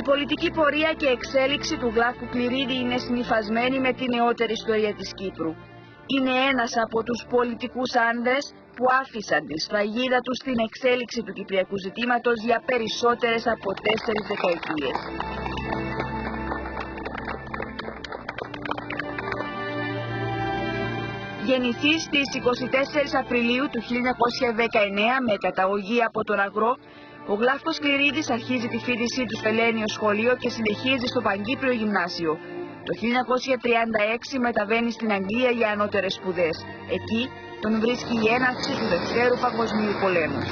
Η πολιτική πορεία και εξέλιξη του Γλάφκου Κληρίδη είναι συνυφασμένη με τη νεότερη ιστορία της Κύπρου. Είναι ένας από τους πολιτικούς άνδρες που άφησαν τη σφραγίδα τους στην εξέλιξη του κυπριακού ζητήματος για περισσότερες από 4 δεκαετίες. Γεννηθής στις 24 Απριλίου του 1919 με καταγωγή από τον Αγρό, ο Γλάφκος Κληρίδης αρχίζει τη φοιτησή του στο Ελένιο Σχολείο και συνεχίζει στο Παγκύπριο Γυμνάσιο. Το 1936 μεταβαίνει στην Αγγλία για ανώτερες σπουδές. Εκεί τον βρίσκει η έναρξη του Δευτέρου Παγκοσμίου Πολέμου.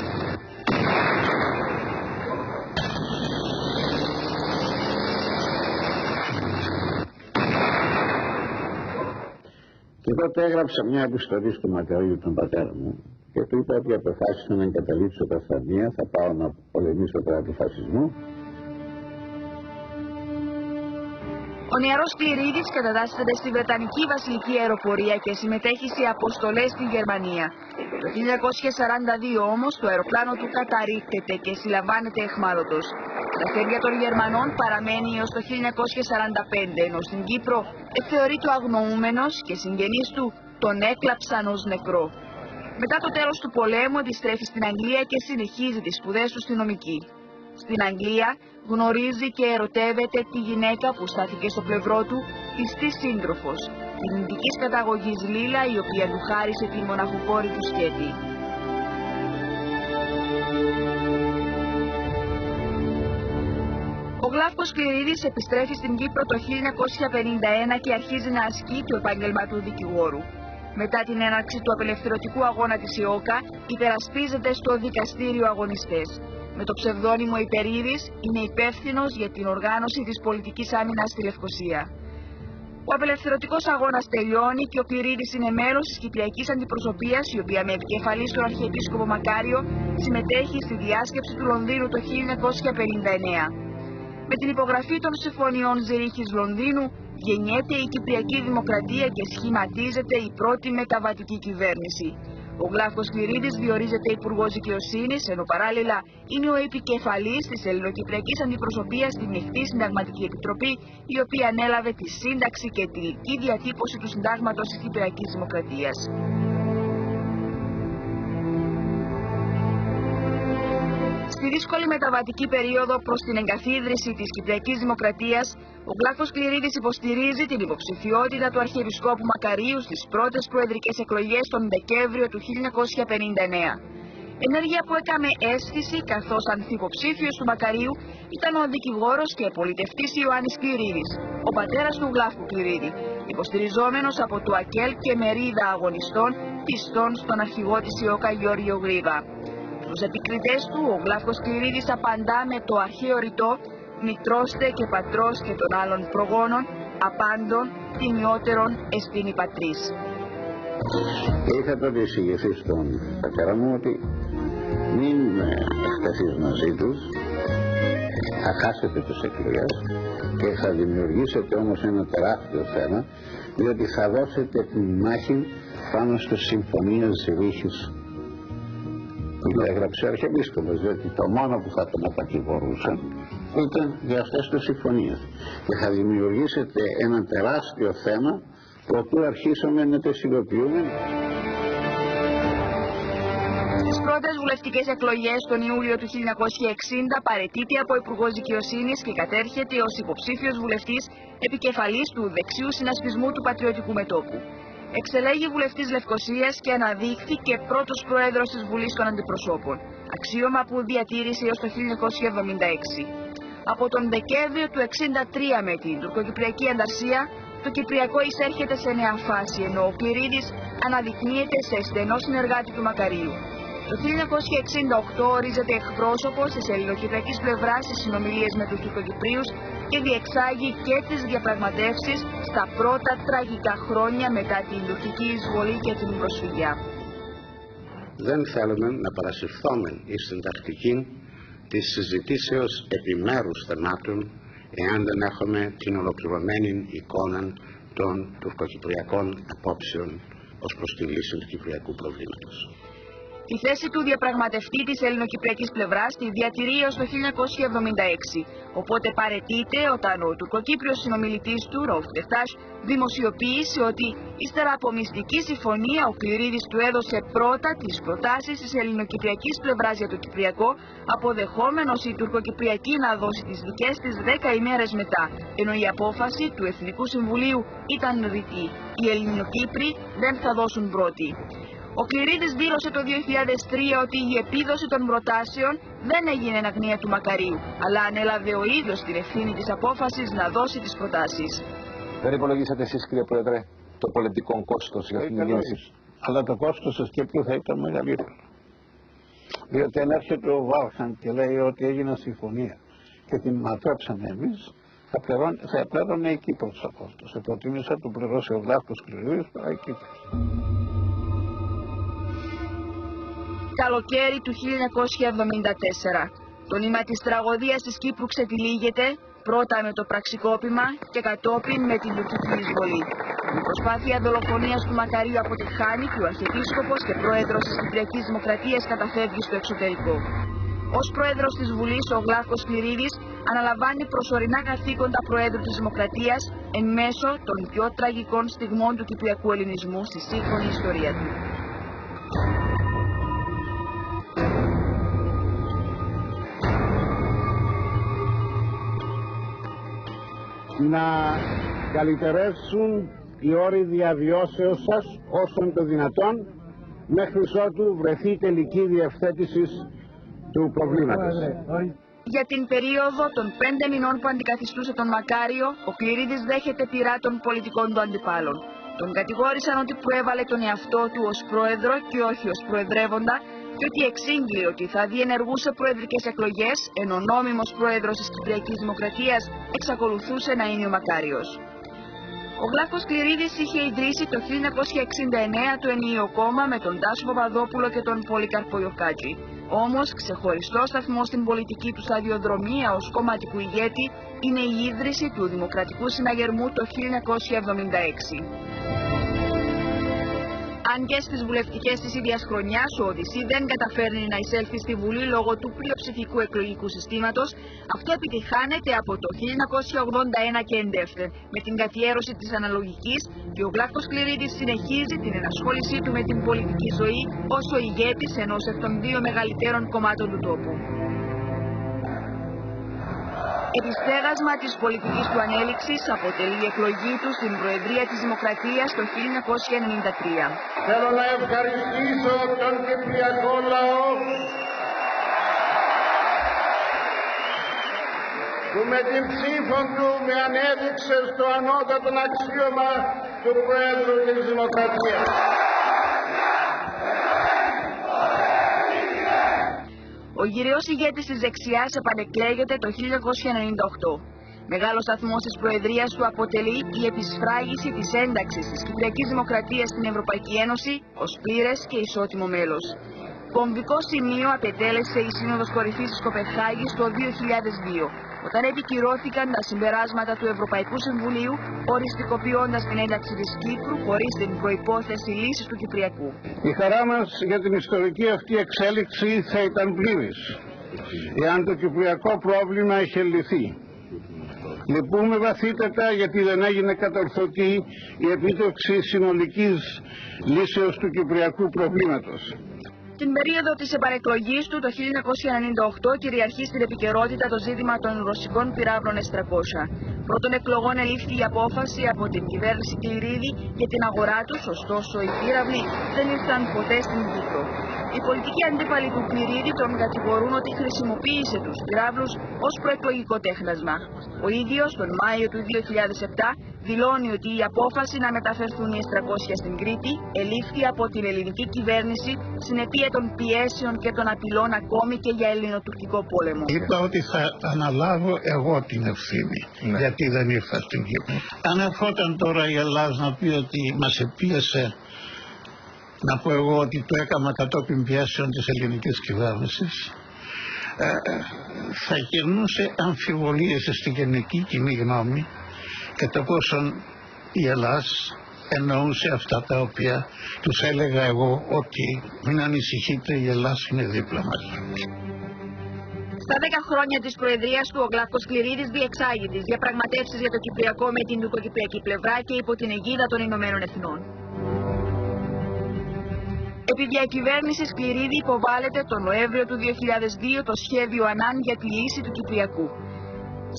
Και τότε έγραψα μια επιστολή στο Μακαρίου, τον πατέρα μου, και του είπα ότι αποφάσισα να εγκαταλείψω τα στρατεία, θα πάω να πολεμήσω κατά του φασισμού. Ο νεαρός Κληρίδης κατατάσσεται στη Βρετανική Βασιλική Αεροπορία και συμμετέχει σε αποστολές στη Γερμανία. Το 1942 όμως το αεροπλάνο του καταρρίπτεται και συλλαμβάνεται εχμάλωτος. Στα χέρια των Γερμανών παραμένει έως το 1945, ενώ στην Κύπρο θεωρείται αγνοούμενος και συγγενείς του τον έκλαψαν ως νεκρό. Μετά το τέλος του πολέμου επιστρέφει στην Αγγλία και συνεχίζει τις σπουδές του στη νομική. Στην Αγγλία γνωρίζει και ερωτεύεται τη γυναίκα που στάθηκε στο πλευρό του, πιστή σύντροφος, την Ινδικής καταγωγής Λίλα, η οποία του χάρισε τη μοναχοκόρη του Σκέτη. Ο Γλάφκος Κληρίδης επιστρέφει στην Κύπρο το 1951 και αρχίζει να ασκεί το επάγγελμα του δικηγόρου. Μετά την έναρξη του απελευθερωτικού αγώνα της ΕΟΚΑ, υπερασπίζεται στο δικαστήριο αγωνιστές. Με το ψευδόνυμο Υπερίδης είναι υπεύθυνος για την οργάνωση της πολιτικής άμυνας στη Λευκοσία. Ο απελευθερωτικός αγώνας τελειώνει και ο Κληρίδης είναι μέλος της Κυπριακής Αντιπροσωπείας, η οποία με επικεφαλή στον Αρχιεπίσκοπο Μακάριο συμμετέχει στη διάσκεψη του Λονδίνου το 1959. Με την υπογραφή των συμφωνιών Ζηρίχης Λονδίνου γεννιέται η Κυπριακή Δημοκρατία και σχηματίζεται η πρώτη μεταβατική κυβέρνηση. Ο Γλάφκος Κληρίδης διορίζεται υπουργός δικαιοσύνης, ενώ παράλληλα είναι ο επικεφαλής της Ελληνοκυπριακής Αντιπροσωπείας στη Μεικτή Συνταγματική Επιτροπή, η οποία ανέλαβε τη σύνταξη και τελική διατύπωση του Συντάγματος της Κυπριακής Δημοκρατίας. Στη δύσκολη μεταβατική περίοδο προς την εγκαθίδρυση της Κυπριακής Δημοκρατίας, ο Γλάφκος Κληρίδης υποστηρίζει την υποψηφιότητα του Αρχιεπισκόπου Μακαρίου στις πρώτες προεδρικές εκλογές τον Δεκέμβριο του 1959. Ενέργεια που έκαμε αίσθηση, καθώς ανθυποψήφιος του Μακαρίου ήταν ο δικηγόρος και πολιτευτής Ιωάννης Κληρίδης, ο πατέρας του Γλάφκου Κληρίδη, υποστηριζόμενος από το ΑΚΕΛ και μερίδα αγωνιστών πιστών στον αρχηγό της ΕΟΚΑ Γιώργιο Γρήβα. Στους επικριτές του, ο Γλάφκος Κληρίδης απαντά με το αρχαίο ρητό «Μητρώστε και πατρός και των άλλων προγόνων, απάντων, τιμιότερον εστίν η πατρίς». Και είχα τότε εισηγηθεί στον πατέρα μου ότι μην εκτεθείς μαζί τους, θα χάσετε τις εκλογές και θα δημιουργήσετε όμως ένα τεράστιο θέμα, διότι θα δώσετε την μάχη πάνω στις συμφωνίες Ζηρίχης. Το έγραψε ο Αρχιεπίσκοπος, διότι το μόνο που θα τον απακηγορούσαν ήταν για αυτές τις συμφωνίες. Και θα δημιουργήσετε ένα τεράστιο θέμα, το οποίο αρχίσαμε να το υλοποιούμε. Στις πρώτες βουλευτικές εκλογές τον Ιούλιο του 1960 παραιτείται από υπουργός δικαιοσύνης και κατέρχεται ως υποψήφιος βουλευτής επικεφαλής του δεξιού συνασπισμού του Πατριωτικού Μετώπου. Εξελέγει βουλευτής Λευκοσίας και αναδείχθηκε πρώτος πρόεδρος της Βουλής των Αντιπροσώπων, αξίωμα που διατήρησε έως το 1976. Από τον Δεκέμβριο του 1963 με την τουρκοκυπριακή ανταρσία, το Κυπριακό εισέρχεται σε νέα φάση, ενώ ο Κληρίδης αναδεικνύεται σε στενό συνεργάτη του Μακαρίου. Το 1968 ορίζεται εκπρόσωπος της ελληνοκυπριακής πλευράς στις συνομιλίες με τους Τουρκοκυπρίους και διεξάγει και τις διαπραγματεύσεις στα πρώτα τραγικά χρόνια μετά την τουρκική εισβολή και την προσφυγιά. Δεν θέλουμε να παρασυρθούμε στην τακτική της συζητήσεως επιμέρους θεμάτων, εάν δεν έχουμε την ολοκληρωμένη εικόνα των τουρκοκυπριακών απόψεων ως προς τη λύση του κυπριακού προβλήματος. Τη θέση του διαπραγματευτή της ελληνοκυπριακής πλευράς τη διατηρεί έως το 1976, οπότε παραιτείται όταν ο τουρκοκύπριος συνομιλητής του, Ραουφ Ντεχτάχ, δημοσιοποίησε ότι ύστερα από μυστική συμφωνία ο Κληρίδης του έδωσε πρώτα τις προτάσεις της ελληνοκυπριακής πλευράς για το Κυπριακό, αποδεχόμενος η τουρκοκυπριακή να δώσει τις δικές της 10 ημέρες μετά, ενώ η απόφαση του Εθνικού Συμβουλίου ήταν ρητή. Οι Ελληνοκύπροι δεν θα δώσουν πρώτοι. Ο Κληρίδης δήλωσε το 2003 ότι η επίδοση των προτάσεων δεν έγινε εν αγνία του Μακαρίου, αλλά ανέλαβε ο ίδιος την ευθύνη της απόφασης να δώσει τις προτάσεις. Δεν υπολογίσατε εσείς, κύριε Πρόεδρε, το πολιτικό κόστος για αυτήν την κίνηση? Αλλά το κόστος της Κύπρου θα ήταν μεγαλύτερο. Διότι αν έρχεται ο Βάλχαν και λέει ότι έγινε συμφωνία και την ματρέψαμε εμείς, θα πλέρωνε η Κύπρος το κόστος. Προτίμησα του πληρώσει ο Γλάφκος Κληρίδης παρά η Κύπρος. Καλοκαίρι του 1974. Το νήμα της τραγωδίας της Κύπρου ξετυλίγεται, πρώτα με το πραξικόπημα και κατόπιν με την τουρκική εισβολή. Η προσπάθεια δολοφονίας του Μακαρίου αποτυχάνει και ο Αρχιεπίσκοπος και πρόεδρος της Κυπριακής Δημοκρατίας καταφεύγει στο εξωτερικό. Ως πρόεδρος της Βουλής, ο Γλάφκος Κληρίδης αναλαμβάνει προσωρινά καθήκοντα Προέδρου της Δημοκρατίας εν μέσω των πιο τραγικών στιγμών του κυπριακού ελληνισμού στη σύγχρονη ιστορία του. Να καλυτερεύσουν οι όροι διαβιώσεως σας όσον το δυνατόν μέχρι ότου βρεθεί τελική διευθέτηση του προβλήματος. Για την περίοδο των 5 μηνών που αντικαθιστούσε τον Μακάριο, ο Κληρίδης δέχεται πειρά των πολιτικών του αντιπάλων. Τον κατηγόρησαν ότι προέβαλε τον εαυτό του ως πρόεδρο και όχι ως προεδρεύοντα και ότι εξήγηλε ότι θα διενεργούσε προεδρικές εκλογές, ενώ ο νόμιμος πρόεδρος της Κυπριακής Δημοκρατίας εξακολουθούσε να είναι ο Μακάριος. Ο Γλάφκος Κληρίδης είχε ιδρύσει το 1969 το Ενιαίο Κόμμα με τον Τάσο Παπαδόπουλο και τον Πολύκαρπο Ιωκάτζη. Όμως, ξεχωριστό σταθμό στην πολιτική του σταδιοδρομία ως κομματικού ηγέτη είναι η ίδρυση του Δημοκρατικού Συναγερμού το 1976. Αν και στις βουλευτικές της ίδιας χρονιάς ο Οδυσσή δεν καταφέρνει να εισέλθει στη Βουλή λόγω του πλειοψηφικού εκλογικού συστήματος, αυτό επιτυχάνεται από το 1981 και εντεύθεν, με την καθιέρωση της αναλογικής και ο Γλάφκος Κληρίδης συνεχίζει την ενασχόλησή του με την πολιτική ζωή ως ο ηγέτης ενός εκ των δύο μεγαλύτερων κομμάτων του τόπου. Επιστέγασμα της πολιτικής του ανέλυξης αποτελεί η εκλογή του στην Προεδρία της Δημοκρατίας το 1993. Θέλω να ευχαριστήσω τον κυπριακό λαό που με την ψήφο του με ανέδειξε στο ανώτατο αξίωμα του Προέδρου της Δημοκρατίας. Ο γυραιός ηγέτης της δεξιάς επανεκλέγεται το 1998. Μεγάλο σταθμό της Προεδρίας του αποτελεί η επισφράγιση της ένταξης της Κυπριακής Δημοκρατίας στην Ευρωπαϊκή Ένωση ως πλήρες και ισότιμο μέλος. Κομβικό σημείο απετέλεσε η Σύνοδος Κορυφής της Κοπενχάγης το 2002, όταν επικυρώθηκαν τα συμπεράσματα του Ευρωπαϊκού Συμβουλίου, οριστικοποιώντας την ένταξη της Κύπρου χωρίς την προϋπόθεση λύσης του Κυπριακού. Η χαρά μας για την ιστορική αυτή εξέλιξη θα ήταν πλήρης, εάν το κυπριακό πρόβλημα είχε λυθεί. Λυπούμε βαθύτατα γιατί δεν έγινε κατορθωτή η επίτευξη συνολικής λύσεως του κυπριακού προβλήματος. Την περίοδο της επανεκλογής του το 1998 κυριαρχεί στην επικαιρότητα το ζήτημα των ρωσικών πυράβλων S-300. Πρώτων εκλογών ελήφθη η απόφαση από την κυβέρνηση Κληρίδη για την αγορά τους, ωστόσο οι πύραυλοι δεν ήρθαν ποτέ στην Κύπρο. Οι πολιτικοί αντίπαλοι του Κληρίδη τον κατηγορούν ότι χρησιμοποίησε τους πυράβλους ως προεκλογικό τέχνασμα. Ο ίδιος τον Μάιο του 2007 δηλώνει ότι η απόφαση να μεταφερθούν οι S-300 στην Κρήτη ελήφθη από την ελληνική κυβέρνηση συνεπία των πιέσεων και των απειλών ακόμη και για ελληνοτουρκικό πόλεμο. Είπα ότι θα αναλάβω εγώ την ευθύνη, γιατί δεν ήρθα στην Κύπρο. Αν ερχόταν τώρα η Ελλάδα να πει ότι μας επίεσε, να πω εγώ ότι το έκανα κατόπιν πιέσεων της ελληνικής κυβέρνησης, θα γεννούσε αμφιβολίες στην γενική κοινή γνώμη κατά πόσον η Ελλάδα εννοούσε αυτά τα οποία τους έλεγα εγώ, ότι μην ανησυχείτε, η Ελλάδα είναι δίπλα μας. Στα 10 χρόνια της προεδρίας του, ο Γλαύκος Σκληρίδης διεξάγει τις διαπραγματεύσεις για το Κυπριακό με την τουρκοκυπριακή πλευρά και υπό την αιγίδα των Ηνωμένων Εθνών. Επί διακυβέρνηση Σκληρίδη υποβάλλεται τον Νοέμβριο του 2002 το σχέδιο Ανάν για τη λύση του Κυπριακού.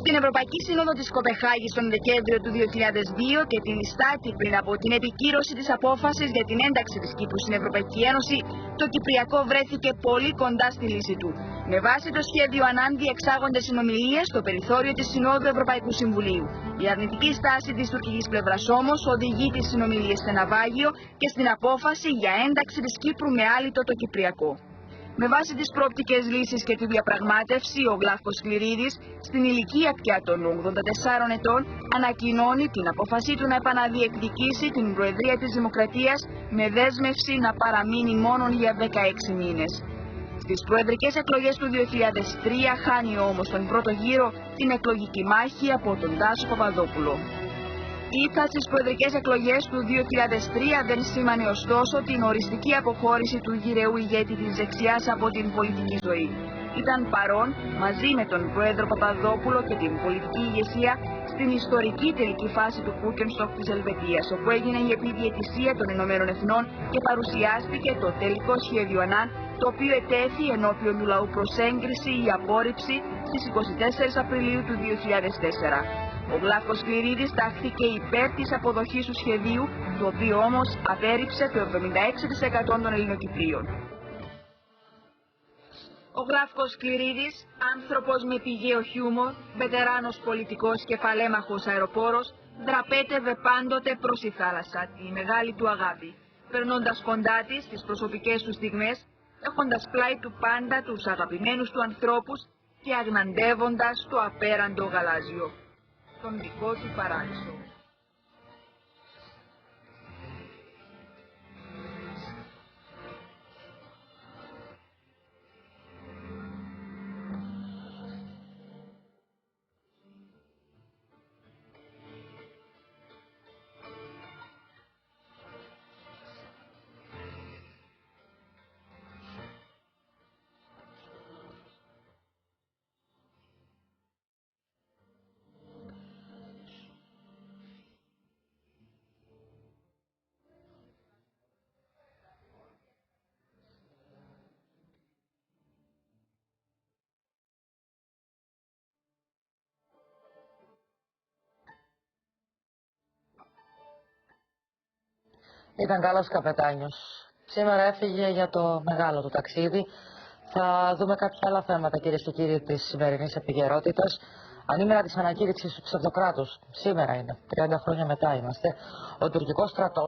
Στην Ευρωπαϊκή Σύνοδο της Κοπεχάγης τον Δεκέμβριο του 2002 και τη Λιστάτη πριν από την επικύρωση της απόφασης για την ένταξη της Κύπρου στην Ευρωπαϊκή Ένωση, το Κυπριακό βρέθηκε πολύ κοντά στη λύση του. Με βάση το σχέδιο Ανάν διεξάγονται συνομιλίες στο περιθώριο της Συνόδου Ευρωπαϊκού Συμβουλίου. Η αρνητική στάση της τουρκικής πλευράς όμως οδηγεί τις συνομιλίες σε ναυάγιο και στην απόφαση για ένταξη της Κύπρου με άλυτο το Κυπριακό. Με βάση τις προοπτικές λύσεις και τη διαπραγμάτευση, ο Γλαύκος Σκληρίδης, στην ηλικία πια των 84 ετών, ανακοινώνει την απόφασή του να επαναδιεκδικήσει την Προεδρία της Δημοκρατίας με δέσμευση να παραμείνει μόνον για 16 μήνες. Στις προεδρικές εκλογές του 2003 χάνει όμως τον πρώτο γύρο την εκλογική μάχη από τον Τάσο Παπαδόπουλο. Η ήττα στις προεδρικές εκλογές του 2003 δεν σήμανε ωστόσο την οριστική αποχώρηση του γυρεού ηγέτη της δεξιάς από την πολιτική ζωή. Ήταν παρόν μαζί με τον πρόεδρο Παπαδόπουλο και την πολιτική ηγεσία στην ιστορική τελική φάση του Κούκενστοφ της Ελβετίας, όπου έγινε η επιδιαιτησία των Ηνωμένων Εθνών και παρουσιάστηκε το τελικό σχέδιο Ανάν, το οποίο ετέθη ενώπιον του λαού προς έγκριση ή απόρριψη στις 24 Απριλίου του 2004. Ο Γλαύκος Σκληρίδης τάχθηκε υπέρ της αποδοχής του σχεδίου, το οποίο όμως απέρριψε το 76% των Ελληνοκυπρίων. Ο Γλαύκος Σκληρίδης, άνθρωπος με πηγαίο χιούμορ, βετεράνος πολιτικός και παλέμαχος αεροπόρος, δραπέτευε πάντοτε προς η θάλασσα, τη μεγάλη του αγάπη, περνώντας κοντά της τις προσωπικές του στιγμές, έχοντας πλάι του πάντα τους αγαπημένους του ανθρώπους και αγναντεύοντας το απέραντο γαλάζιο, τον δικό του παράδεισο. Ήταν καλός καπετάνιος. Σήμερα έφυγε για το μεγάλο του ταξίδι. Θα δούμε κάποια άλλα θέματα, κυρίες και κύριοι, της σημερινής επικαιρότητας. Ανήμερα της ανακήρυξης του ψευδοκράτους. Σήμερα είναι. 30 χρόνια μετά είμαστε. Ο τουρκικός στρατός